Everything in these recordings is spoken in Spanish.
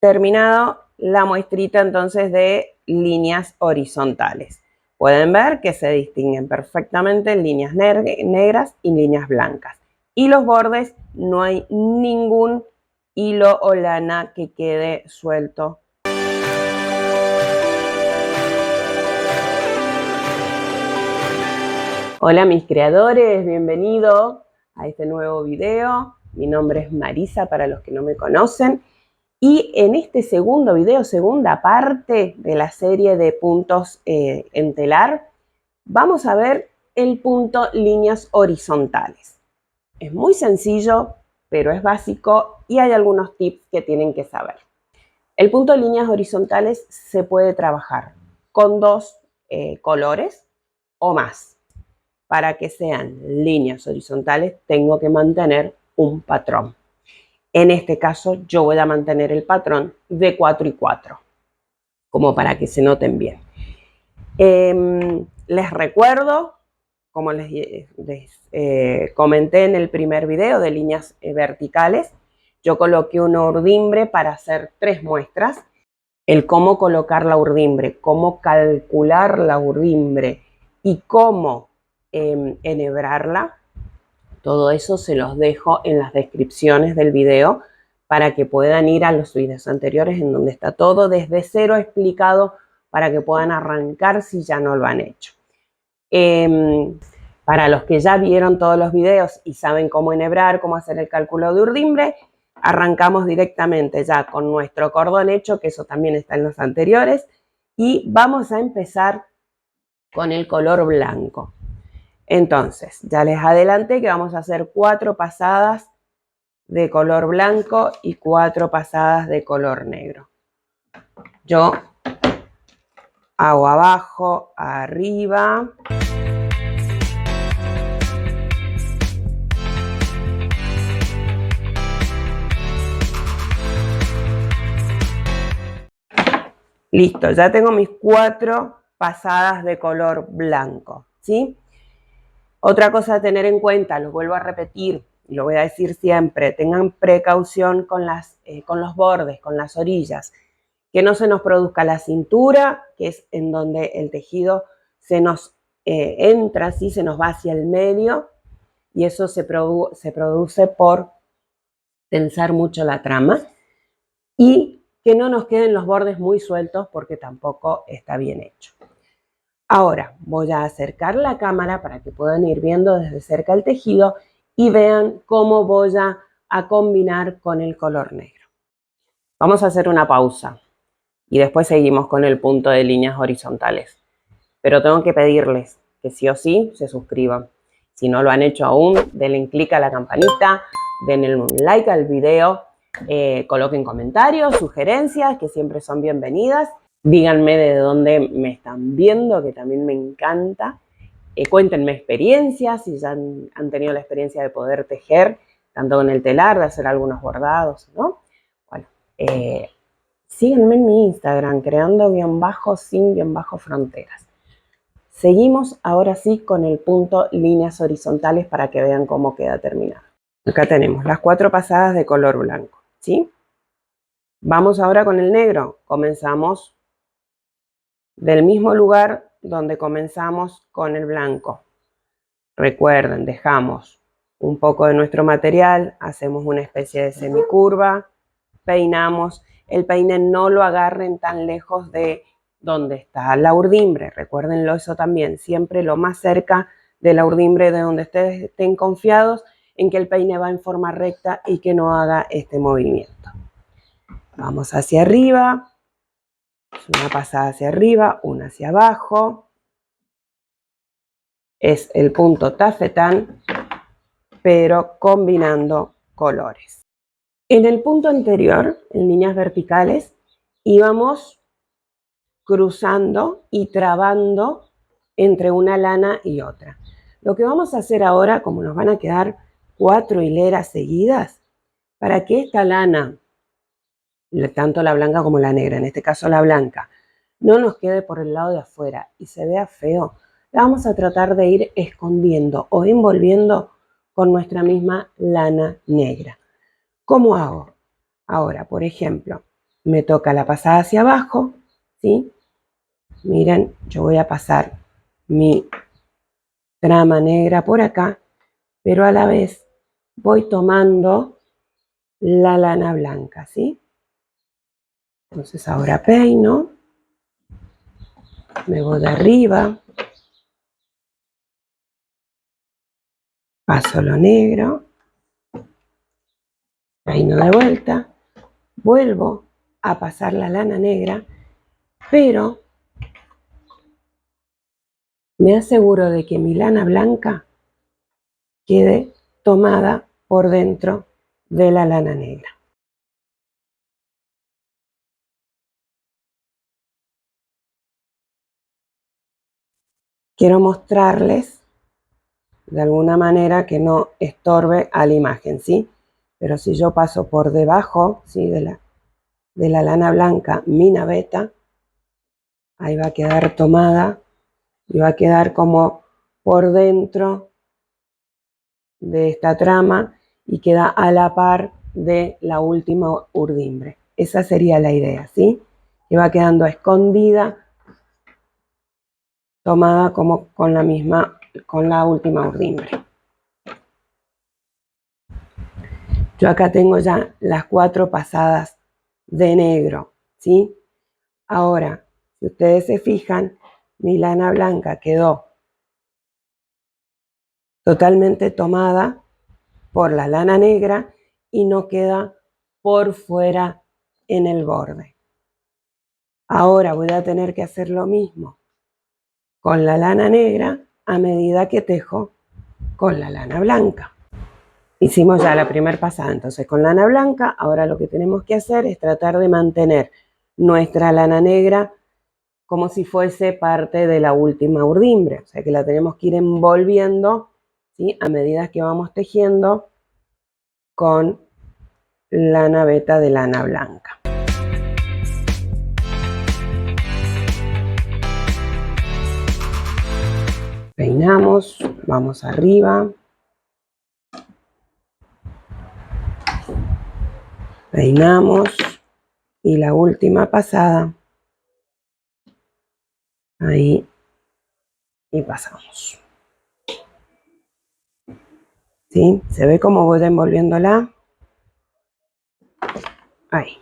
terminado la muestrita entonces de líneas horizontales. Pueden ver que se distinguen perfectamente líneas negras y líneas blancas. Y los bordes, no hay ningún hilo o lana que quede suelto. Hola mis creadores, bienvenido a este nuevo video. Mi nombre es Marisa para los que no me conocen. Y en este segundo video, segunda parte de la serie de puntos en telar, vamos a ver el punto líneas horizontales. Es muy sencillo, pero es básico y hay algunos tips que tienen que saber. El punto líneas horizontales se puede trabajar con dos colores o más. Para que sean líneas horizontales tengo que mantener un patrón. En este caso yo voy a mantener el patrón de 4 y 4, como para que se noten bien. Les recuerdo, como les comenté en el primer video de líneas verticales, yo coloqué una urdimbre para hacer 3 muestras. El cómo colocar la urdimbre, cómo calcular la urdimbre y cómo enhebrarla. Todo eso se los dejo en las descripciones del video para que puedan ir a los videos anteriores en donde está todo desde cero explicado para que puedan arrancar si ya no lo han hecho. Para los que ya vieron todos los videos y saben cómo enhebrar, cómo hacer el cálculo de urdimbre, arrancamos directamente ya con nuestro cordón hecho, que eso también está en los anteriores, y vamos a empezar con el color blanco. Entonces, ya les adelanté que vamos a hacer 4 pasadas de color blanco y 4 pasadas de color negro. Yo hago abajo, arriba. Listo, ya tengo mis 4 pasadas de color blanco, ¿sí? Otra cosa a tener en cuenta, lo vuelvo a repetir, y lo voy a decir siempre, tengan precaución con los bordes, con las orillas, que no se nos produzca la cintura, que es en donde el tejido se nos entra, así se nos va hacia el medio, y eso se produce por tensar mucho la trama, y que no nos queden los bordes muy sueltos porque tampoco está bien hecho. Ahora voy a acercar la cámara para que puedan ir viendo desde cerca el tejido y vean cómo voy a combinar con el color negro. Vamos a hacer una pausa y después seguimos con el punto de líneas horizontales. Pero tengo que pedirles que sí o sí se suscriban. Si no lo han hecho aún, denle clic a la campanita, denle un like al video, coloquen comentarios, sugerencias, que siempre son bienvenidas. Díganme de dónde me están viendo, que también me encanta. Cuéntenme experiencias, si ya han tenido la experiencia de poder tejer, tanto con el telar, de hacer algunos bordados, ¿no? Bueno, síganme en mi Instagram, creando_sin_fronteras. Seguimos ahora sí con el punto líneas horizontales para que vean cómo queda terminado. Acá tenemos las 4 pasadas de color blanco, ¿sí? Vamos ahora con el negro. Comenzamos del mismo lugar donde comenzamos con el blanco. Recuerden, dejamos un poco de nuestro material, hacemos una especie de semicurva, peinamos. El peine no lo agarren tan lejos de donde está la urdimbre. Recuérdenlo eso también, siempre lo más cerca de la urdimbre de donde ustedes estén confiados en que el peine va en forma recta y que no haga este movimiento. Vamos hacia arriba. Una pasada hacia arriba, una hacia abajo. Es el punto tafetán, pero combinando colores. En el punto anterior, en líneas verticales, íbamos cruzando y trabando entre una lana y otra. Lo que vamos a hacer ahora, como nos van a quedar 4 hileras seguidas, para que esta lana, tanto la blanca como la negra, en este caso la blanca, no nos quede por el lado de afuera y se vea feo, la vamos a tratar de ir escondiendo o envolviendo con nuestra misma lana negra. ¿Cómo hago? Ahora, por ejemplo, me toca la pasada hacia abajo, ¿sí? Miren, yo voy a pasar mi trama negra por acá, pero a la vez voy tomando la lana blanca, ¿sí? Entonces ahora peino, me voy de arriba, paso lo negro, peino de vuelta, vuelvo a pasar la lana negra, pero me aseguro de que mi lana blanca quede tomada por dentro de la lana negra. Quiero mostrarles de alguna manera que no estorbe a la imagen, ¿sí? Pero si yo paso por debajo, ¿sí? de la lana blanca mi naveta, ahí va a quedar tomada y va a quedar como por dentro de esta trama y queda a la par de la última urdimbre. Esa sería la idea, ¿sí? Que va quedando escondida, tomada como con la última urdimbre. Yo acá tengo ya las 4 pasadas de negro, ¿sí? Ahora, si ustedes se fijan, mi lana blanca quedó totalmente tomada por la lana negra y no queda por fuera en el borde. Ahora voy a tener que hacer lo mismo con la lana negra a medida que tejo con la lana blanca. Hicimos ya la primera pasada, entonces con lana blanca, ahora lo que tenemos que hacer es tratar de mantener nuestra lana negra como si fuese parte de la última urdimbre, o sea que la tenemos que ir envolviendo, ¿sí? A medida que vamos tejiendo con la naveta de lana blanca. Peinamos, vamos arriba. Peinamos y la última pasada, ahí, y pasamos. ¿Sí? ¿Se ve cómo voy envolviéndola? Ahí.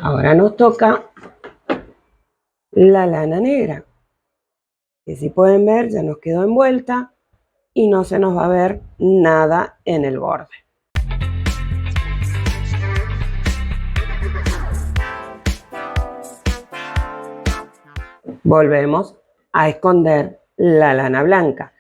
Ahora nos toca la lana negra, que si pueden ver ya nos quedó envuelta y no se nos va a ver nada en el borde. Volvemos a esconder la lana blanca.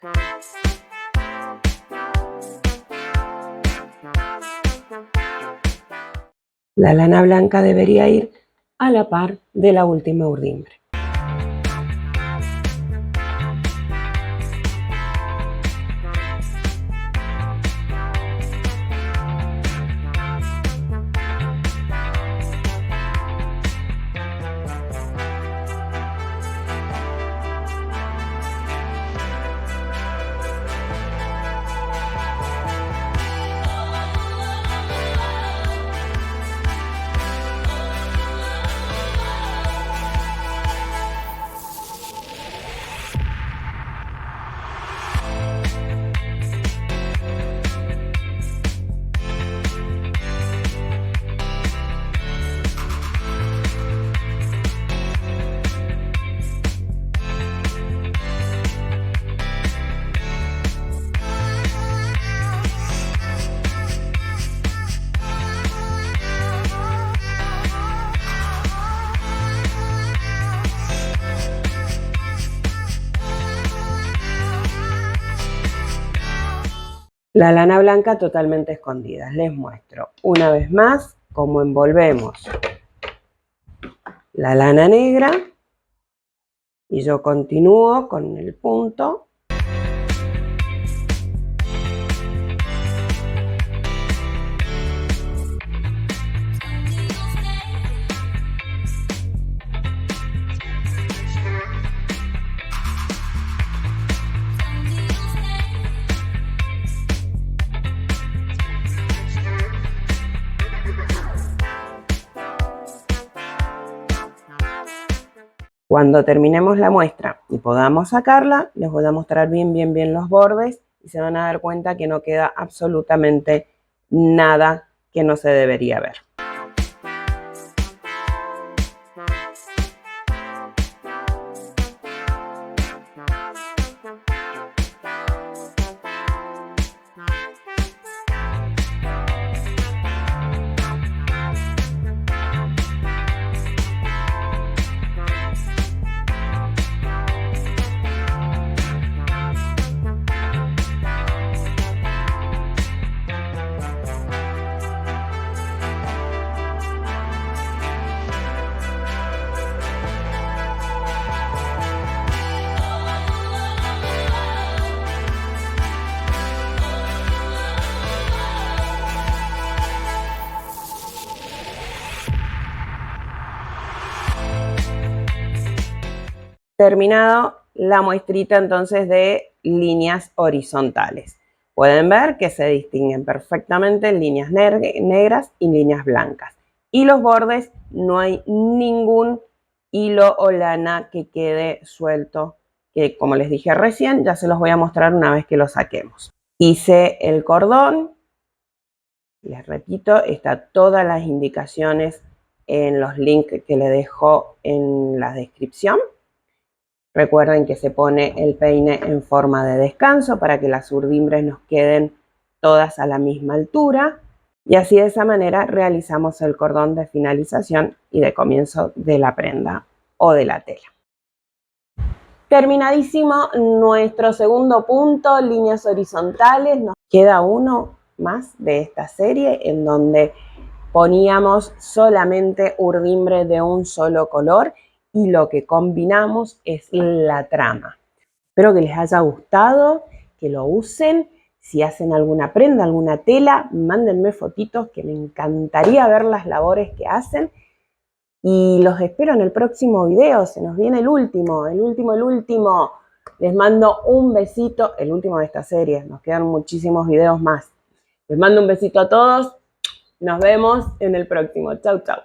La lana blanca debería ir a la par de la última urdimbre. La lana blanca totalmente escondida. Les muestro una vez más cómo envolvemos la lana negra y yo continúo con el punto. Cuando terminemos la muestra y podamos sacarla, les voy a mostrar bien los bordes y se van a dar cuenta que no queda absolutamente nada que no se debería ver. Terminado la muestrita entonces de líneas horizontales. Pueden ver que se distinguen perfectamente líneas negras y líneas blancas. Y los bordes no hay ningún hilo o lana que quede suelto, que como les dije recién, ya se los voy a mostrar una vez que lo saquemos. Hice el cordón, les repito, está todas las indicaciones en los links que les dejo en la descripción. Recuerden que se pone el peine en forma de descanso para que las urdimbres nos queden todas a la misma altura. Y así de esa manera realizamos el cordón de finalización y de comienzo de la prenda o de la tela. Terminadísimo nuestro segundo punto, líneas horizontales. Nos queda uno más de esta serie en donde poníamos solamente urdimbre de un solo color y lo que combinamos es la trama. Espero que les haya gustado, que lo usen. Si hacen alguna prenda, alguna tela, mándenme fotitos que me encantaría ver las labores que hacen. Y los espero en el próximo video. Se nos viene el último. Les mando un besito, el último de esta serie. Nos quedan muchísimos videos más. Les mando un besito a todos. Nos vemos en el próximo. Chau, chau.